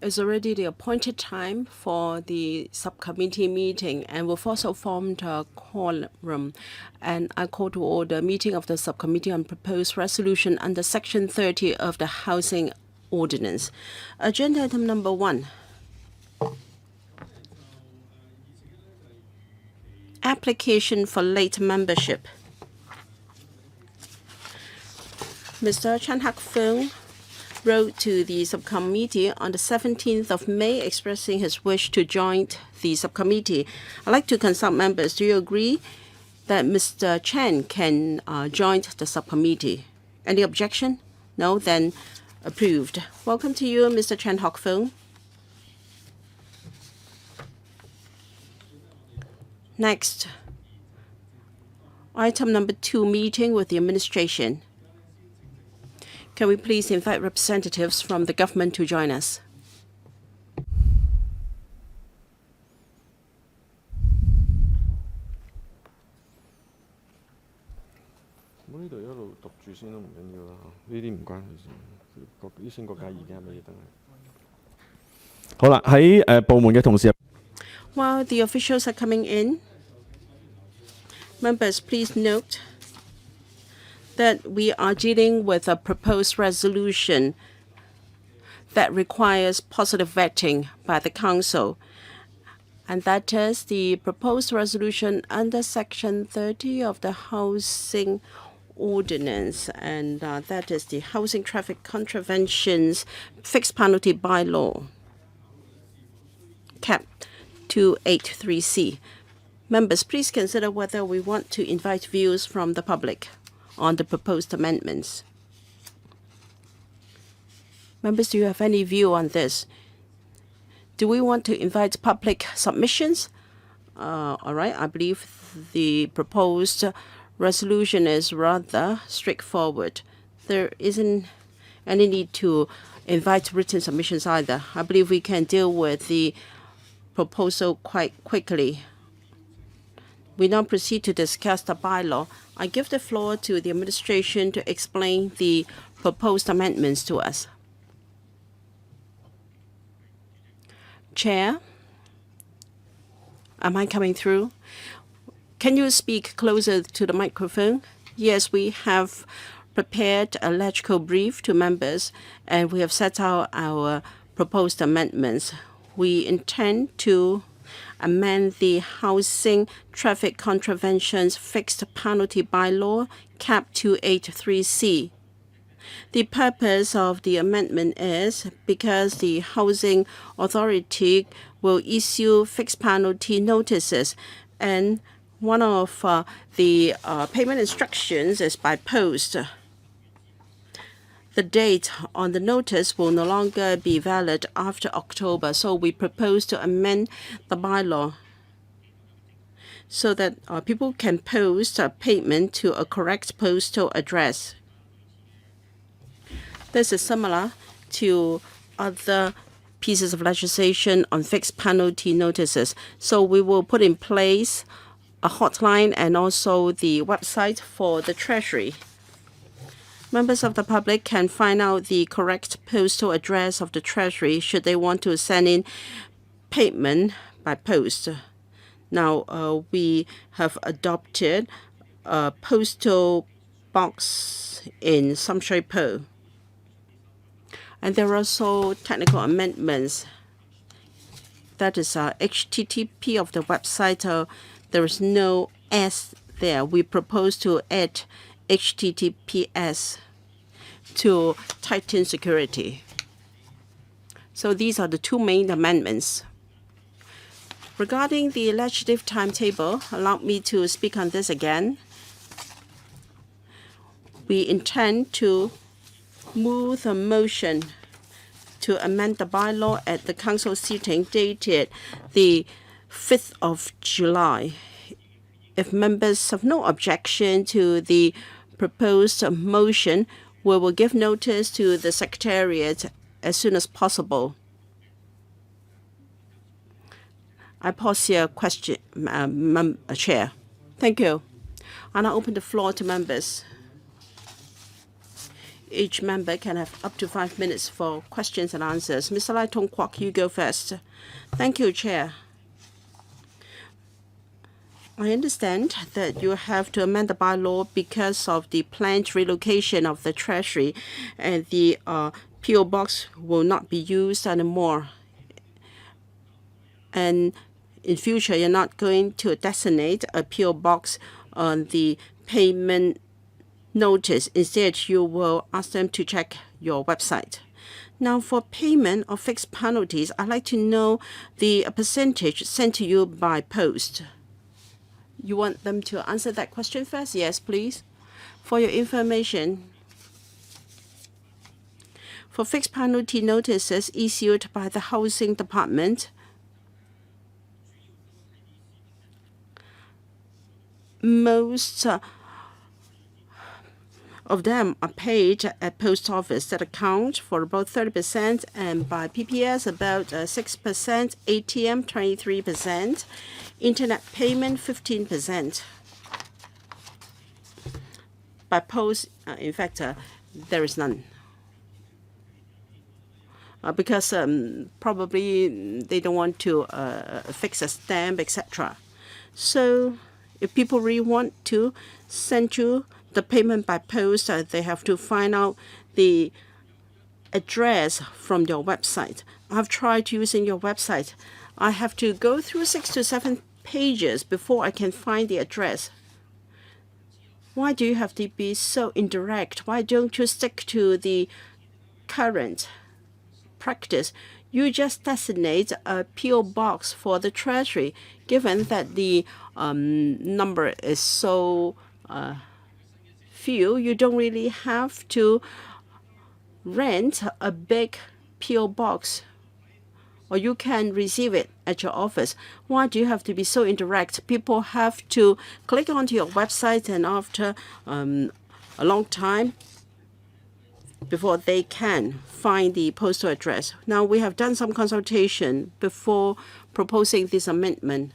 is already the appointed time for the subcommittee meeting, and we've also formed a quorum. And I call to order meeting of the subcommittee on proposed resolution under Section 30 of the Housing Ordinance. Agenda item number 1. Application for late membership. Mr. Chan Hak-Foong wrote to the subcommittee on the 17th of May expressing his wish to join the subcommittee. I'd like to consult members. Do you agree that Mr. Chan can join the subcommittee? Any objection? No? Then approved. Welcome to you, Mr. Chan Hak-Foong. Next, item number 2, meeting with the administration. Can we please invite representatives from the government to join us? While the officials are coming in, members, please note that we are dealing with a proposed resolution that requires positive vetting by the Council. And that is the proposed resolution under Section 30 of the Housing Ordinance. And that is the Housing Traffic Contraventions Fixed Penalty Bylaw, Cap 283C. Members, please consider whether we want to invite views from the public on the proposed amendments. Members, do you have any view on this? Do we want to invite public submissions? All right, I believe the proposed resolution is rather straightforward. There isn't any need to invite written submissions either. I believe we can deal with the proposal quite quickly. We now proceed to discuss the bylaw. I give the floor to the administration to explain the proposed amendments to us. Chair, am I coming through? Can you speak closer to the microphone? Yes, we have prepared a legible brief to members, and we have set out our proposed amendments. We intend to amend the Housing Traffic Contraventions Fixed Penalty Bylaw, Cap 283C. The purpose of the amendment is because the Housing Authority will issue fixed penalty notices, and one of the payment instructions is by post. The date on the notice will no longer be valid after October, so we propose to amend the bylaw so that people can post a payment to a correct postal address. This is similar to other pieces of legislation on fixed penalty notices. So we will put in place a hotline and also the website for the Treasury. Members of the public can find out the correct postal address of the Treasury should they want to send in payment by post. Now, we have adopted a postal box in Sam Shui Po. And there are also technical amendments. That is HTTP of the website. There is no S there. We propose to add HTTPS to tighten security. So these are the two main amendments. Regarding the legislative timetable, allow me to speak on this again. We intend to move a motion to amend the bylaw at the council sitting dated the 5th of July. If members have no objection to the proposed motion, we will give notice to the Secretariat as soon as possible. I pause here. Question, Chair. Thank you. And I open the floor to members. Each member can have up to 5 minutes for questions and answers. Mr. Lai Tong Kwok, you go first. Thank you, Chair. I understand that you have to amend the bylaw because of the planned relocation of the Treasury, and the PO box will not be used anymore. And in future, you're not going to designate a PO box on the payment notice. Instead, you will ask them to check your website. Now, for payment of fixed penalties, I'd like to know the percentage sent to you by post. You want them to answer that question first? Yes, please. For your information, for fixed penalty notices issued by the Housing Department, most of them are paid at post office. That account for about 30%, and by PPS about 6%, ATM 23%, internet payment 15%. By post, in fact, there is none. Because probably they don't want to fix a stamp, etc. So if people really want to send you the payment by post, they have to find out the address from your website. I've tried using your website. I have to go through 6 to 7 pages before I can find the address. Why do you have to be so indirect? Why don't you stick to the current practice? You just designate a PO box for the Treasury, given that the number is so few. You don't really have to rent a big PO box, or you can receive it at your office. Why do you have to be so indirect? People have to click onto your website, and after a long time before they can find the postal address. Now, we have done some consultation before proposing this amendment.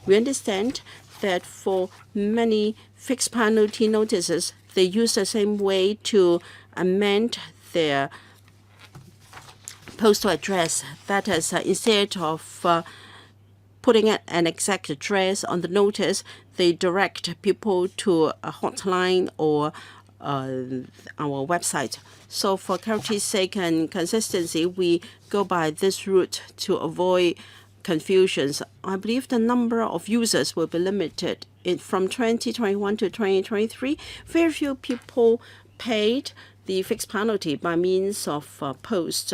We understand that for many fixed penalty notices, they use the same way to amend their postal address. That is, instead of putting an exact address on the notice, they direct people to a hotline or our website. So for clarity's sake and consistency, we go by this route to avoid confusions. I believe the number of users will be limited. From 2021 to 2023, very few people paid the fixed penalty by means of post.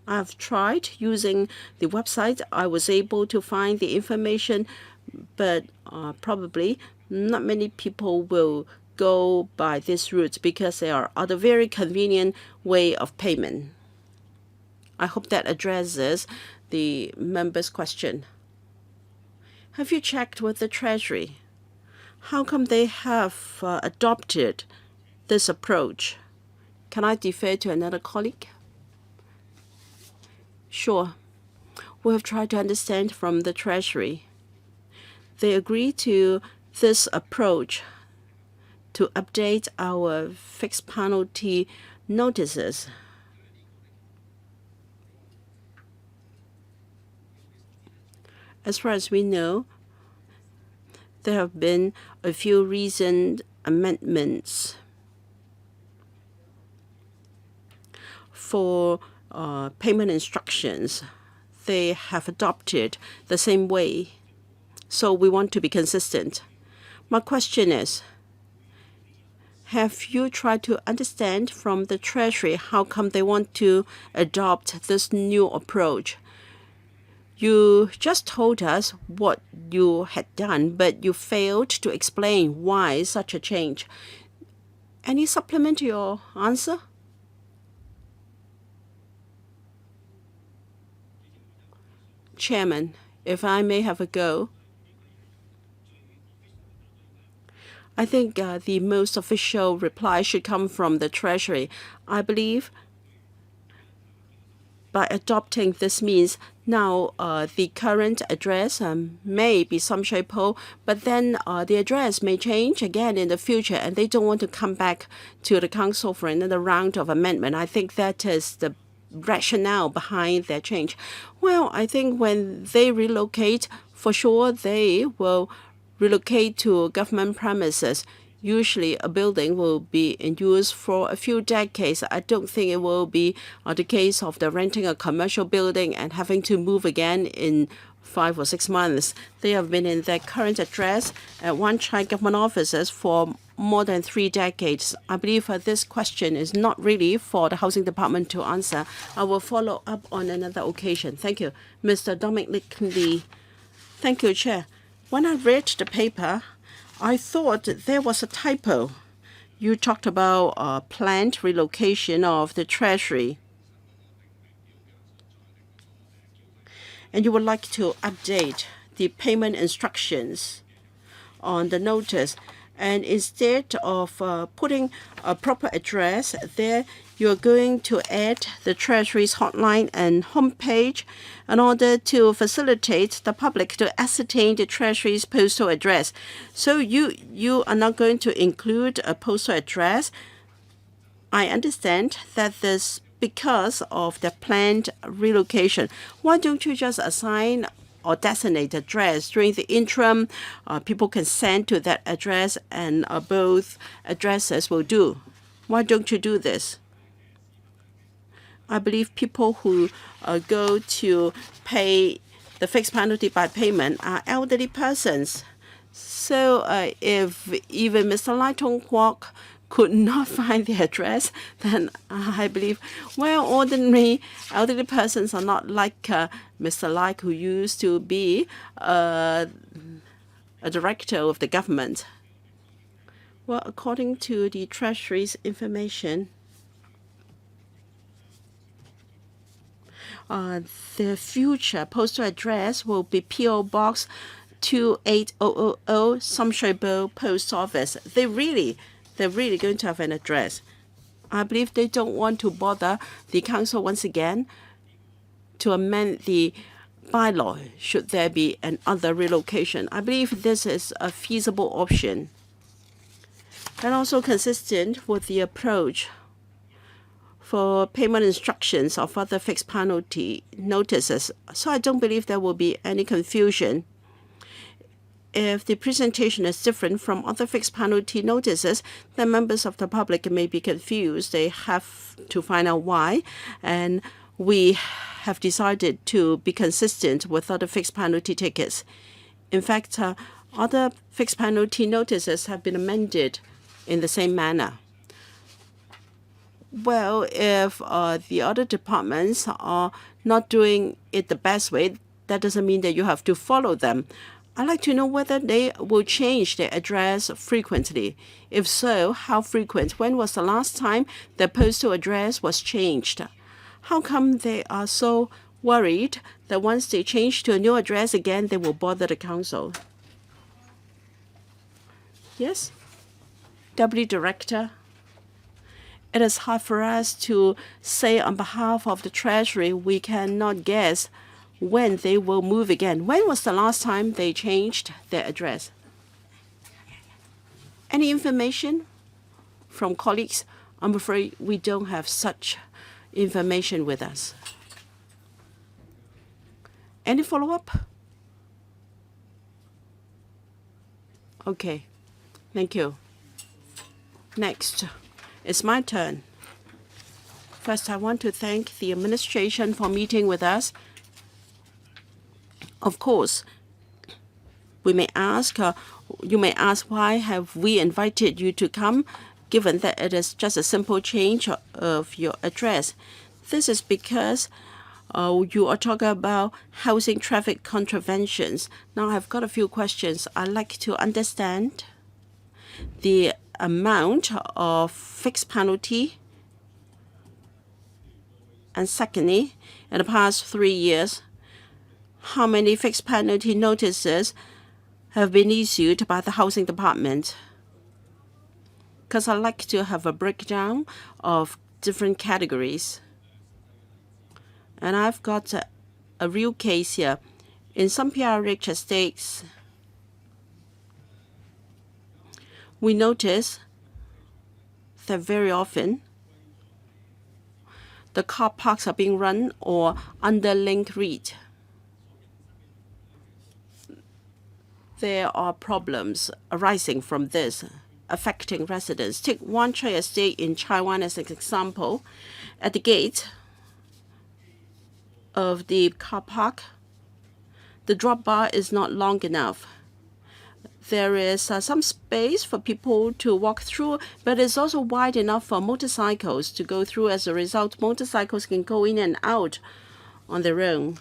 I've tried using the website. I was able to find the information, but probably not many people will go by this route because there are other very convenient way of payment. I hope that addresses the member's question. Have you checked with the Treasury? How come they have adopted this approach? Can I defer to another colleague? Sure. We have tried to understand from the Treasury. They agree to this approach to update our fixed penalty notices. As far as we know, there have been a few recent amendments for payment instructions. They have adopted the same way. So we want to be consistent. My question is, have you tried to understand from the Treasury how come they want to adopt this new approach? You just told us what you had done, but you failed to explain why such a change. Any supplement to your answer? Chairman, if I may have a go. I think the most official reply should come from the Treasury. I believe by adopting this means, now the current address may be Samshui, but then the address may change again in the future, and they don't want to come back to the council for another round of amendment. I think that is the rationale behind their change. Well, I think when they relocate, for sure they will relocate to government premises. Usually a building will be in use for a few decades. I don't think it will be the case of the renting a commercial building and having to move again in 5 or 6 months. They have been in their current address at Wan Chai government offices for more than 3 decades. I believe this question is not really for the Housing Department to answer. I will follow up on another occasion. Thank you. Mr. Dominic Lee. Thank you, Chair. When I read the paper, I thought there was a typo. You talked about planned relocation of the Treasury, and you would like to update the payment instructions on the notice. And instead of putting a proper address there, you're going to add the Treasury's hotline and homepage in order to facilitate the public to ascertain the Treasury's postal address. So you are not going to include a postal address. I understand that this because of the planned relocation. Why don't you just assign or designate address during the interim? People can send to that address, and both addresses will do. Why don't you do this? I believe people who go to pay the fixed penalty by payment are elderly persons. So if even Mr. Lai Tong Kwok could not find the address, then I believe, well, ordinary elderly persons are not like Mr. Lai, who used to be a director of the government. Well, according to the Treasury's information, the future postal address will be P.O. Box 28000, Samshui Post Office. They're really going to have an address. I believe they don't want to bother the council once again to amend the bylaw should there be another relocation. I believe this is a feasible option and also consistent with the approach for payment instructions of other fixed penalty notices. So I don't believe there will be any confusion. If the presentation is different from other fixed penalty notices, then members of the public may be confused. They have to find out why. And we have decided to be consistent with other fixed penalty tickets. In fact, other fixed penalty notices have been amended in the same manner. Well, if the other departments are not doing it the best way, that doesn't mean that you have to follow them. I'd like to know whether they will change their address frequently. If so, how frequent? When was the last time their postal address was changed? How come they are so worried that once they change to a new address again, they will bother the council? Yes? Deputy Director, it is hard for us to say on behalf of the Treasury. We cannot guess when they will move again. When was the last time they changed their address? Any information from colleagues? I'm afraid we don't have such information with us. Any follow-up? Okay, thank you. Next, it's my turn. First, I want to thank the administration for meeting with us. Of course, you may ask, why have we invited you to come, given that it is just a simple change of your address? This is because you are talking about housing traffic contraventions. Now, I've got a few questions. I'd like to understand the amount of fixed penalty. And secondly, in the past 3 years, how many fixed penalty notices have been issued by the Housing Department? Because I'd like to have a breakdown of different categories. And I've got a real case here. In some PRH estates, we notice that very often the car parks are being run or under link read. There are problems arising from this, affecting residents. Take Wan Chai Estate in Taiwan as an example. At the gate of the car park, the drop bar is not long enough. There is some space for people to walk through, but it's also wide enough for motorcycles to go through. As a result, motorcycles can go in and out on their own.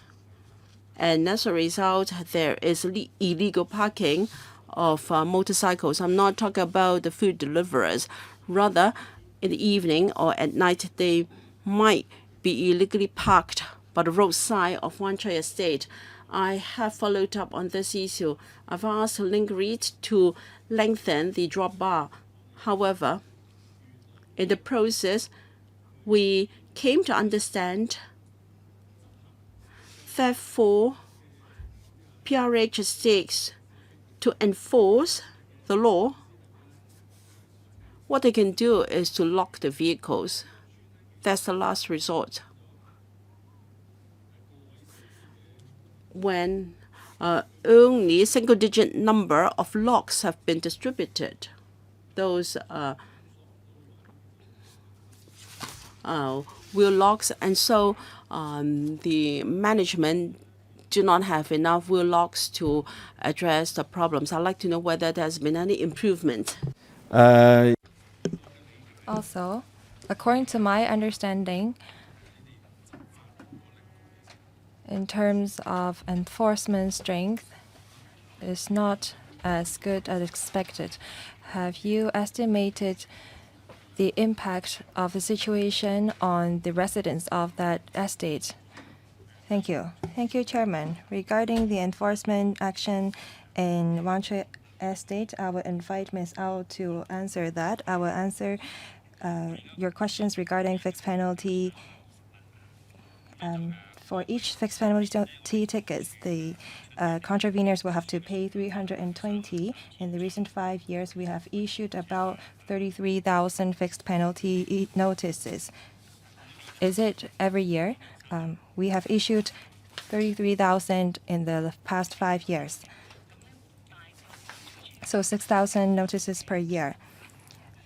And as a result, there is illegal parking of motorcycles. I'm not talking about the food deliverers. Rather, in the evening or at night, they might be illegally parked by the roadside of Wan Chai Estate. I have followed up on this issue. I've asked Link Read to lengthen the drop bar. However, in the process, we came to understand that for PRH estates to enforce the law, what they can do is to lock the vehicles. That's the last resort. When only a single-digit number of locks have been distributed, those wheel locks, and so the management do not have enough wheel locks to address the problems. I'd like to know whether there has been any improvement. Also, according to my understanding, in terms of enforcement strength, is not as good as expected. Have you estimated the impact of the situation on the residents of that estate? Thank you. Thank you, Chairman. Regarding the enforcement action in Wan Chai Estate, I will invite Ms. Ao to answer that. I will answer your questions regarding fixed penalty. For each fixed penalty tickets, the contraveners will have to pay 320. In the recent 5 years, we have issued about 33,000 fixed penalty notices. Is it every year? We have issued 33,000 in the past 5 years. So 6,000 notices per year.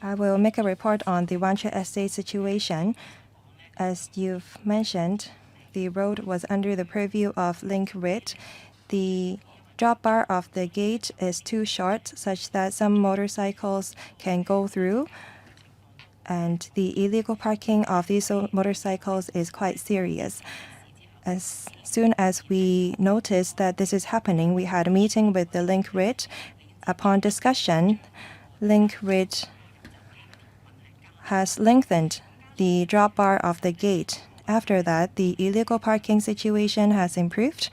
I will make a report on the Wan Chai Estate situation. As you've mentioned, the road was under the purview of Link Read. The drop bar of the gate is too short, such that some motorcycles can go through. And the illegal parking of these motorcycles is quite serious. As soon as we noticed that this is happening, we had a meeting with the Link Read. Upon discussion, Link Read has lengthened the drop bar of the gate. After that, the illegal parking situation has improved.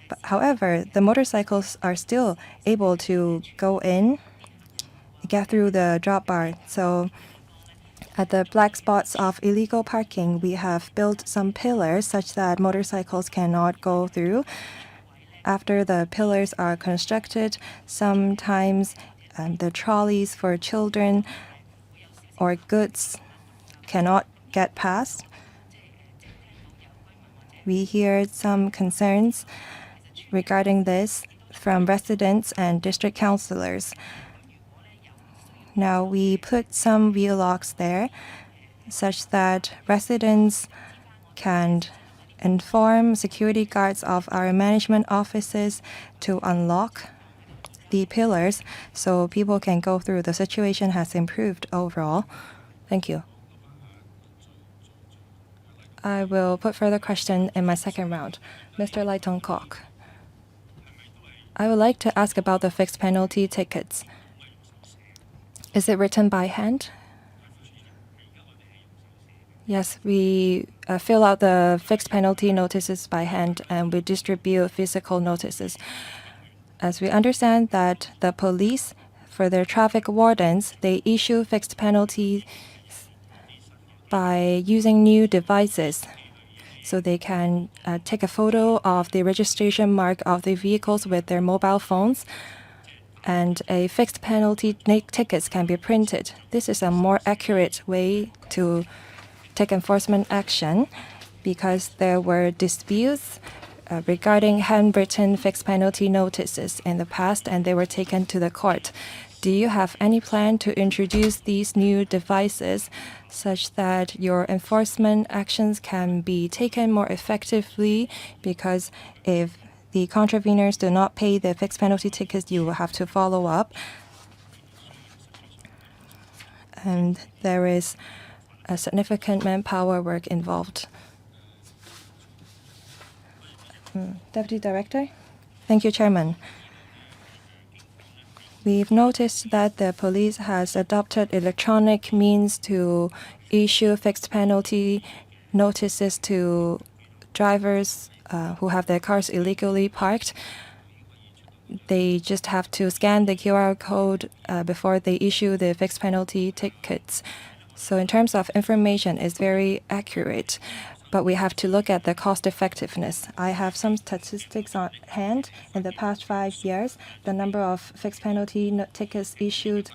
But however, the motorcycles are still able to go in, get through the drop bar. So at the black spots of illegal parking, we have built some pillars such that motorcycles cannot go through. After the pillars are constructed, sometimes the trolleys for children or goods cannot get past. We hear some concerns regarding this from residents and district councillors. Now we put some wheel locks there such that residents can inform security guards of our management offices to unlock the pillars so people can go through. The situation has improved overall. Thank you. I will put further question in my second round. Mr. Lai Tong Kok. I would like to ask about the fixed penalty tickets. Is it written by hand? Yes, we fill out the fixed penalty notices by hand and we distribute physical notices. As we understand that the police, for their traffic wardens, they issue fixed penalties by using new devices. so they can take a photo of the registration mark of the vehicles with their mobile phones, and a fixed penalty tickets can be printed. This is a more accurate way to take enforcement action because there were disputes regarding handwritten fixed penalty notices in the past, and they were taken to the court. Do you have any plan to introduce these new devices such that your enforcement actions can be taken more effectively? Because if the contraveners do not pay the fixed penalty tickets, you will have to follow up. And there is a significant manpower work involved. Deputy Director? Thank you, Chairman. We've noticed that the police has adopted electronic means to issue fixed penalty notices to drivers who have their cars illegally parked. They just have to scan the QR code before they issue the fixed penalty tickets. So in terms of information, it's very accurate, but we have to look at the cost effectiveness. I have some statistics on hand. In the past 5 years, the number of fixed penalty tickets issued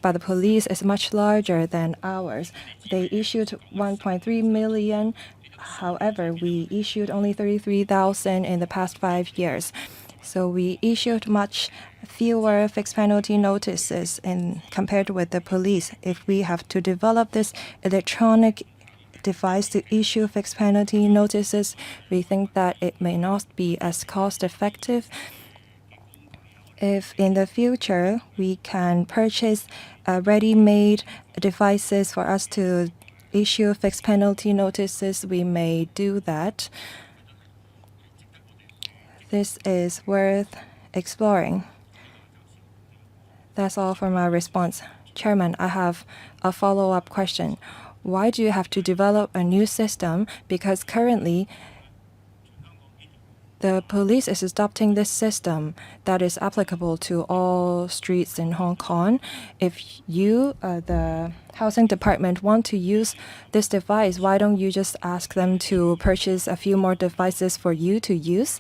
by the police is much larger than ours. They issued 1.3 million. However, we issued only 33,000 in the past 5 years. So we issued much fewer fixed penalty notices compared with the police. If we have to develop this electronic device to issue fixed penalty notices, we think that it may not be as cost effective. If in the future we can purchase ready-made devices for us to issue fixed penalty notices, we may do that. This is worth exploring. That's all for my response. Chairman, I have a follow-up question. Why do you have to develop a new system? Because currently, the police is adopting this system that is applicable to all streets in Hong Kong. If you, the housing department, want to use this device, why don't you just ask them to purchase a few more devices for you to use?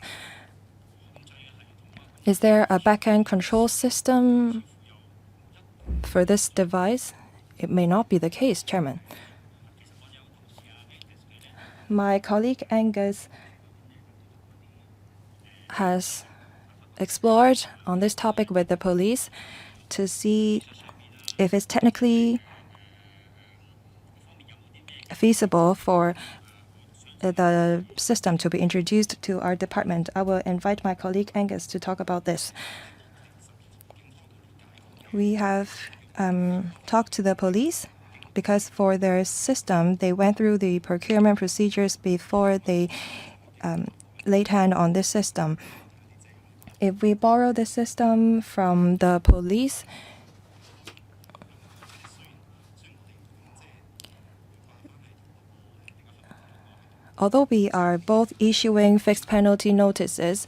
Is there a back-end control system for this device? It may not be the case, Chairman. My colleague Angus has explored on this topic with the police to see if it's technically feasible for the system to be introduced to our department. I will invite my colleague Angus to talk about this. We have talked to the police because for their system, they went through the procurement procedures before they laid hand on this system. If we borrow the system from the police, although we are both issuing fixed penalty notices,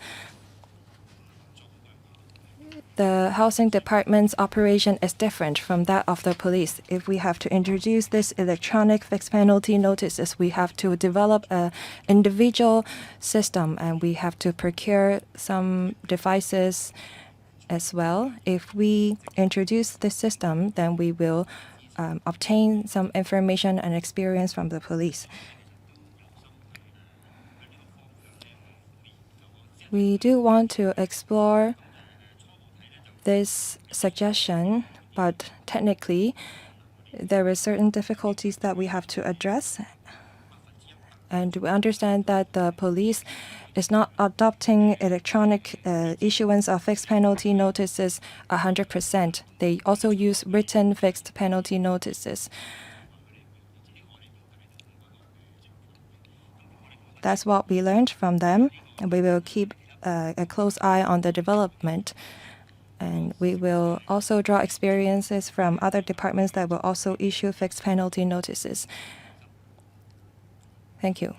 the housing department's operation is different from that of the police. If we have to introduce this electronic fixed penalty notices, we have to develop an individual system and we have to procure some devices as well. If we introduce this system, then we will obtain some information and experience from the police. We do want to explore this suggestion, but technically there are certain difficulties that we have to address. And we understand that the police is not adopting electronic issuance of fixed penalty notices 100%. They also use written fixed penalty notices. That's what we learned from them, and we will keep a close eye on the development. And we will also draw experiences from other departments that will also issue fixed penalty notices. Thank you.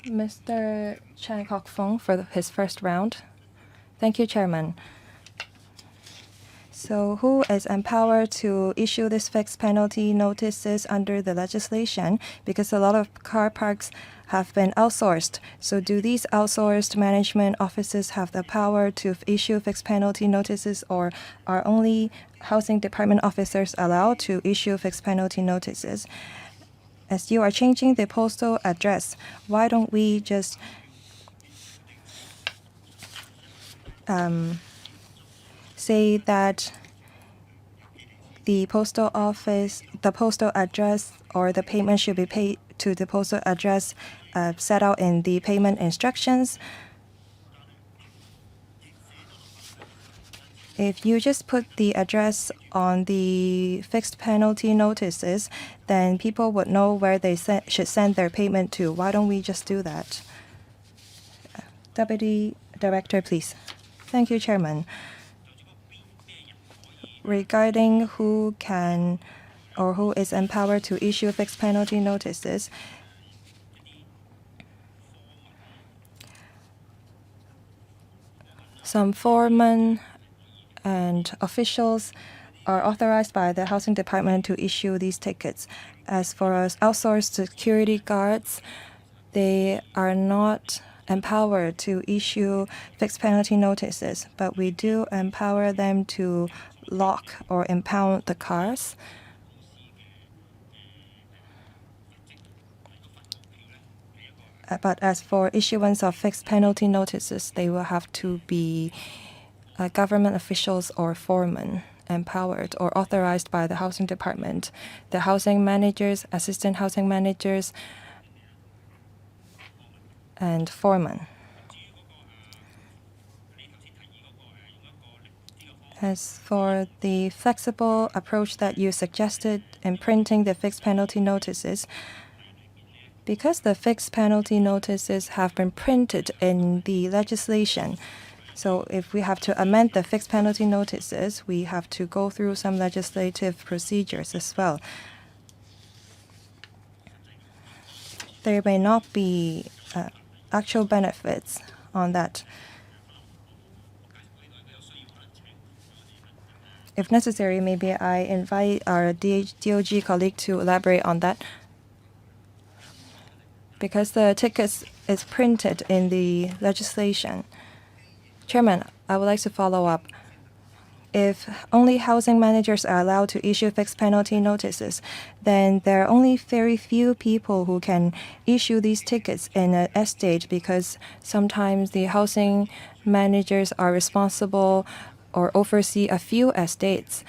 Mr. Chan Kok-fong for his first round. Thank you, Chairman. So who is empowered to issue these fixed penalty notices under the legislation? Because a lot of car parks have been outsourced. So do these outsourced management offices have the power to issue fixed penalty notices, or are only housing department officers allowed to issue fixed penalty notices? As you are changing the postal address, why don't we just say that the postal office, the postal address, or the payment should be paid to the postal address set out in the payment instructions? If you just put the address on the fixed penalty notices, then people would know where they should send their payment to. Why don't we just do that? Deputy Director, please. Thank you, Chairman. Regarding who can or who is empowered to issue fixed penalty notices, some foremen and officials are authorized by the housing department to issue these tickets. As for outsourced security guards, they are not empowered to issue fixed penalty notices, but we do empower them to lock or impound the cars. But as for issuance of fixed penalty notices, they will have to be government officials or foremen empowered or authorized by the housing department. The housing managers, assistant housing managers, and foremen. As for the flexible approach that you suggested in printing the fixed penalty notices, because the fixed penalty notices have been printed in the legislation, so if we have to amend the fixed penalty notices, we have to go through some legislative procedures as well. There may not be actual benefits on that. If necessary, maybe I invite our DOG colleague to elaborate on that. Because the tickets is printed in the legislation. Chairman, I would like to follow up. If only housing managers are allowed to issue fixed penalty notices, then there are only very few people who can issue these tickets in an estate, because sometimes the housing managers are responsible or oversee a few estates.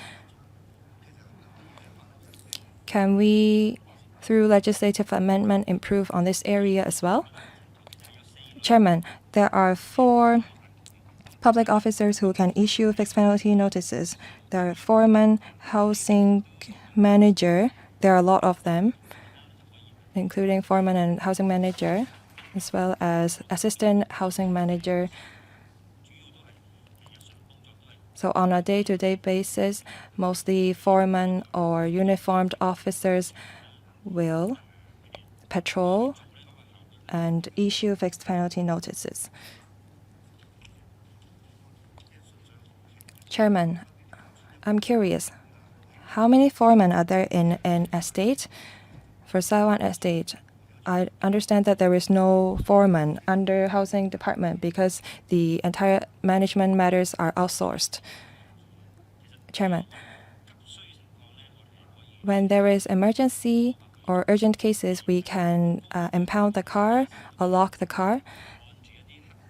Can we, through legislative amendment, improve on this area as well? Chairman, there are 4 public officers who can issue fixed penalty notices. There are foreman, housing manager. There are a lot of them, including foreman and housing manager, as well as assistant housing manager. So on a day-to-day basis, mostly foremen or uniformed officers will patrol and issue fixed penalty notices. Chairman, I'm curious, how many foremen are there in an estate? For Saiwan Estate, I understand that there is no foreman under housing department because the entire management matters are outsourced. Chairman, when there is emergency or urgent cases, we can impound the car or lock the car.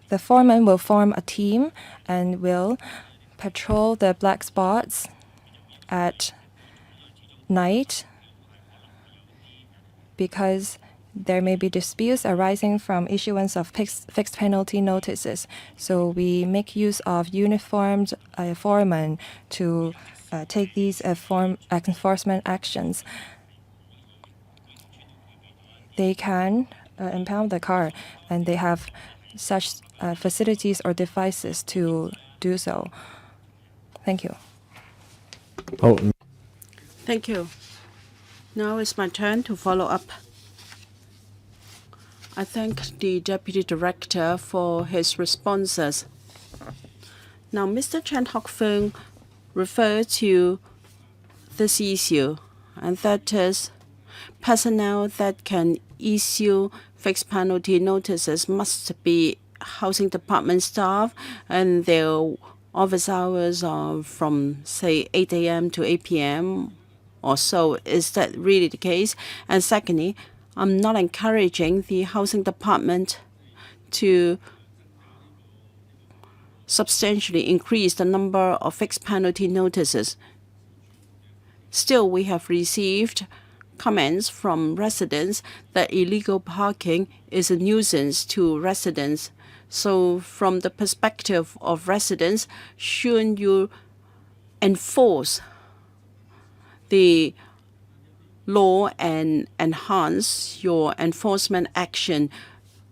The foreman will form a team and will patrol the black spots at night, because there may be disputes arising from issuance of fixed penalty notices. So we make use of uniformed foremen to take these enforcement actions. They can impound the car, and they have such facilities or devices to do so. Thank you. Thank you. Now it's my turn to follow up. I thank the Deputy Director for his responses. Now, Mr. Chan Hock Fung refer to this issue, and that is personnel that can issue fixed penalty notices must be housing department staff, and their office hours are from, say, 8 a.m. to 8 p.m. or so. Is that really the case? And secondly, I'm not encouraging the housing department to substantially increase the number of fixed penalty notices. Still, we have received comments from residents that illegal parking is a nuisance to residents. So from the perspective of residents, shouldn't you enforce the law and enhance your enforcement action?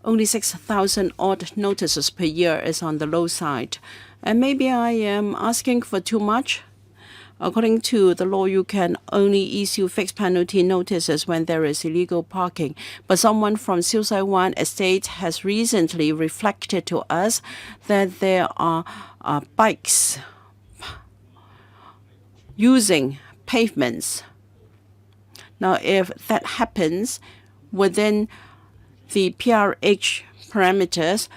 Only 6,000 odd notices per year is on the low side. And maybe I am asking for too much. According to the law, you can only issue fixed penalty notices when there is illegal parking. But someone from Siu Sai Wan Estate has recently reflected to us that there are bikes using pavements. Now, if that happens within the PRH parameters,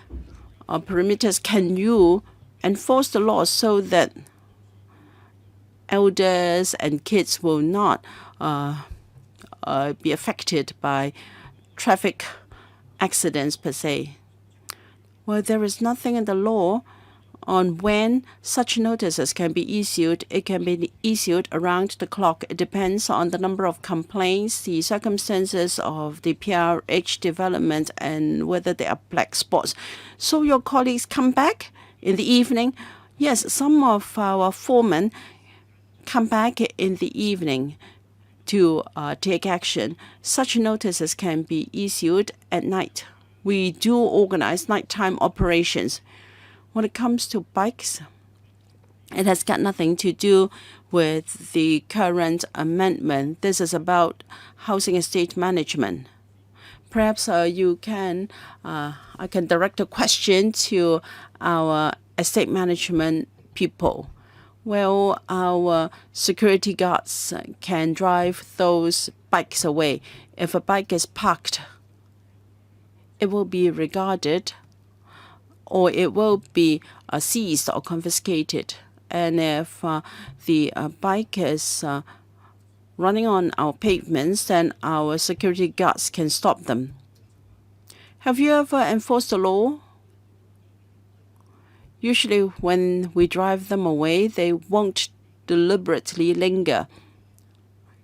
can you enforce the law so that elders and kids will not be affected by traffic accidents per se? Well, there is nothing in the law on when such notices can be issued. It can be issued around the clock. It depends on the number of complaints, the circumstances of the PRH development, and whether there are black spots. So your colleagues come back in the evening. Yes, some of our foremen come back in the evening to take action. Such notices can be issued at night. We do organize nighttime operations. When it comes to bikes, it has got nothing to do with the current amendment. This is about housing estate management. Perhaps I can direct a question to our estate management people. Well, our security guards can drive those bikes away. If a bike is parked, it will be regarded or it will be seized or confiscated. And if the bike is running on our pavements, then our security guards can stop them. Have you ever enforced the law? Usually when we drive them away, they won't deliberately linger.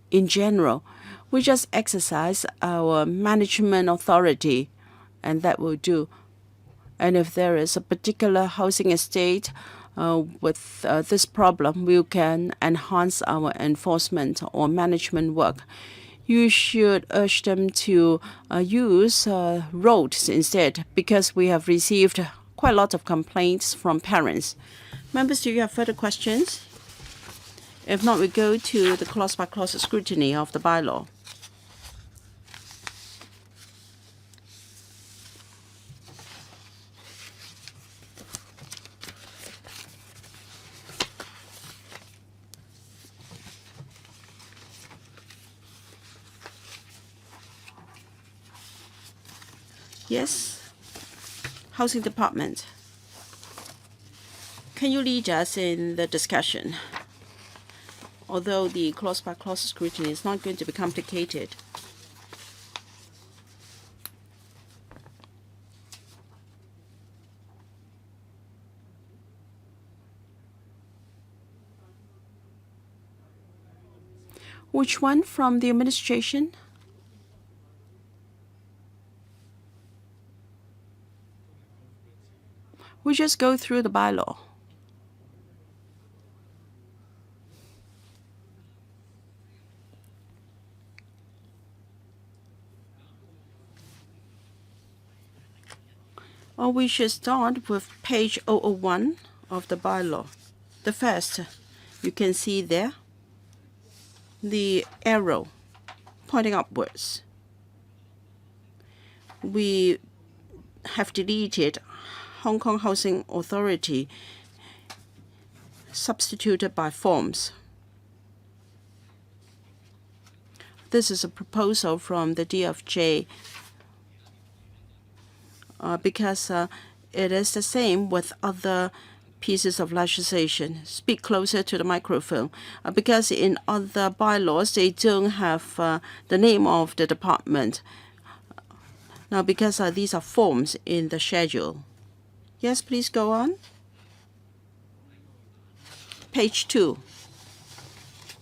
In general, we just exercise our management authority, and that will do. And if there is a particular housing estate with this problem, we can enhance our enforcement or management work. You should urge them to use roads instead, because we have received quite a lot of complaints from parents. Members, do you have further questions? If not, we go to the clause-by-clause scrutiny of the bylaw. Yes, Housing Department. Can you lead us in the discussion? Although the clause-by-clause scrutiny is not going to be complicated. Which one from the administration? We just go through the bylaw. Or we should start with page 001 of the bylaw. The first, you can see there, the arrow pointing upwards. We have deleted Hong Kong Housing Authority. substituted by forms. This is a proposal from the DFJ because it is the same with other pieces of legislation. Speak closer to the microphone. Because in other bylaws, they don't have the name of the department. Now, because these are forms in the schedule. Yes, please go on. Page 2.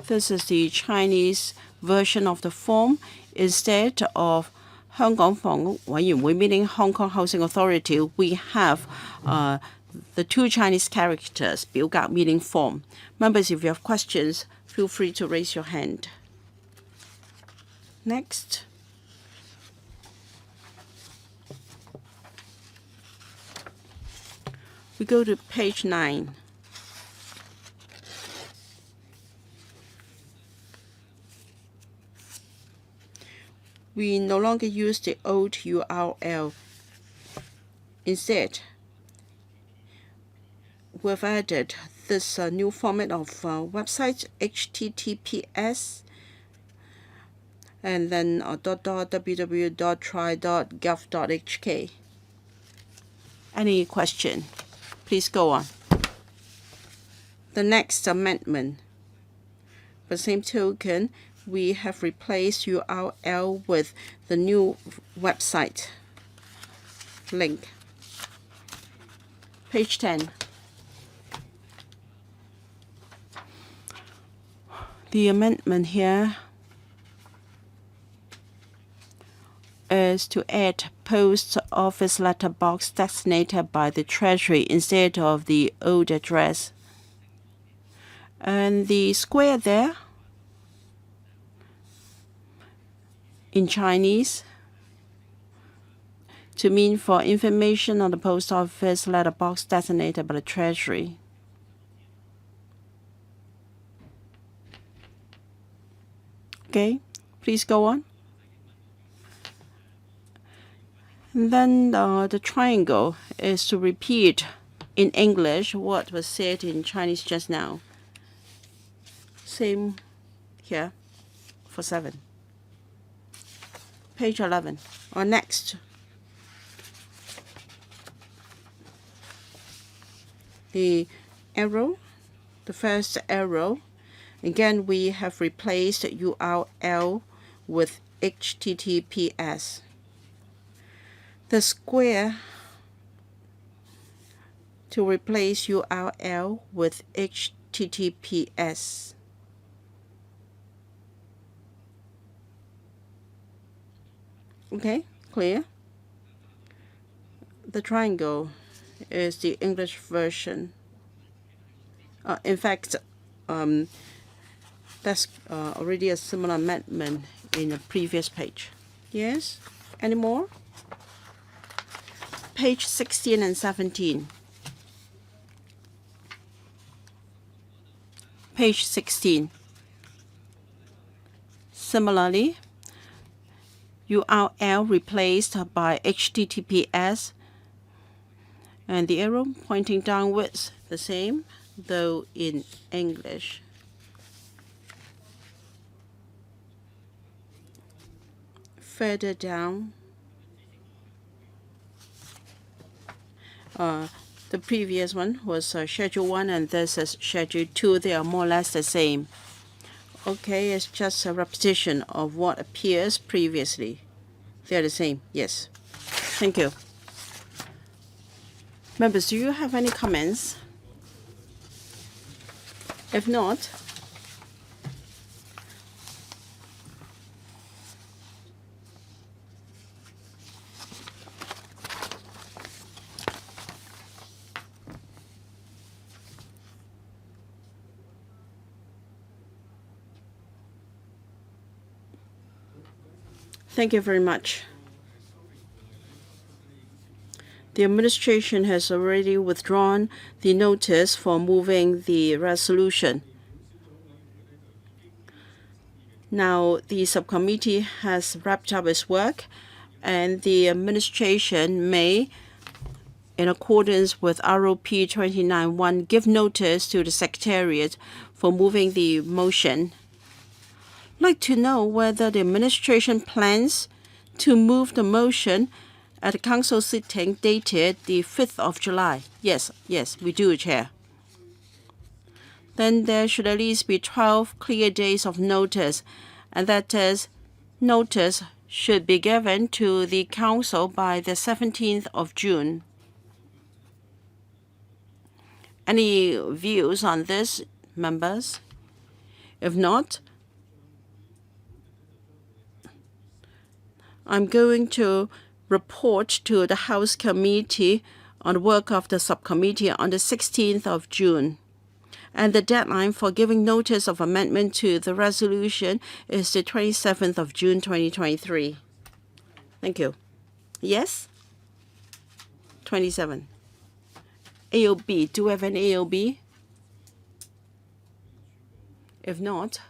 This is the Chinese version of the form. Instead of 香港房屋委員會 meaning Hong Kong Housing Authority, we have the two Chinese characters, 表格 meaning form. Members, if you have questions, feel free to raise your hand. Next. We go to page 9. We no longer use the old URL. Instead, we've added this new format of website, https, and then www.try.gov.hk. Any question? Please go on. The next amendment. By the same token, we have replaced URL with the new website link. Page 10. The amendment here is to add post office letterbox designated by the Treasury instead of the old address. And the square there in Chinese to mean for information on the post office letterbox designated by the Treasury. Okay, please go on. And then the triangle is to repeat in English what was said in Chinese just now. Same here for 7. Page 11. Or next. The arrow, the first arrow. Again, we have replaced URL with HTTPS. The square to replace URL with HTTPS. Okay, clear? The triangle is the English version. In fact, that's already a similar amendment in the previous page. Yes? Any more? Page 16 and 17. Page 16. Similarly, URL replaced by HTTPS, and the arrow pointing downwards, the same, though in English. Further down, the previous one was Schedule 1 and this is Schedule 2. They are more or less the same. Okay, it's just a repetition of what appears previously. They're the same, yes. Thank you. Members, do you have any comments? If not, thank you very much. The administration has already withdrawn the notice for moving the resolution. Now, the subcommittee has wrapped up its work, and the administration may in accordance with ROP 29.1, give notice to the Secretariat for moving the motion. I'd like to know whether the administration plans to move the motion at the council sitting dated the 5th of July. Yes, we do, Chair. Then there should at least be 12 clear days of notice, and that is, notice should be given to the council by the 17th of June. Any views on this, members? If not, I'm going to report to the House Committee on the work of the subcommittee on the 16th of June. And the deadline for giving notice of amendment to the resolution is the 27th of June 2023. Thank you. Yes? 27. AOB. Do we have an AOB? If not,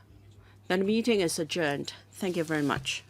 then the meeting is adjourned. Thank you very much.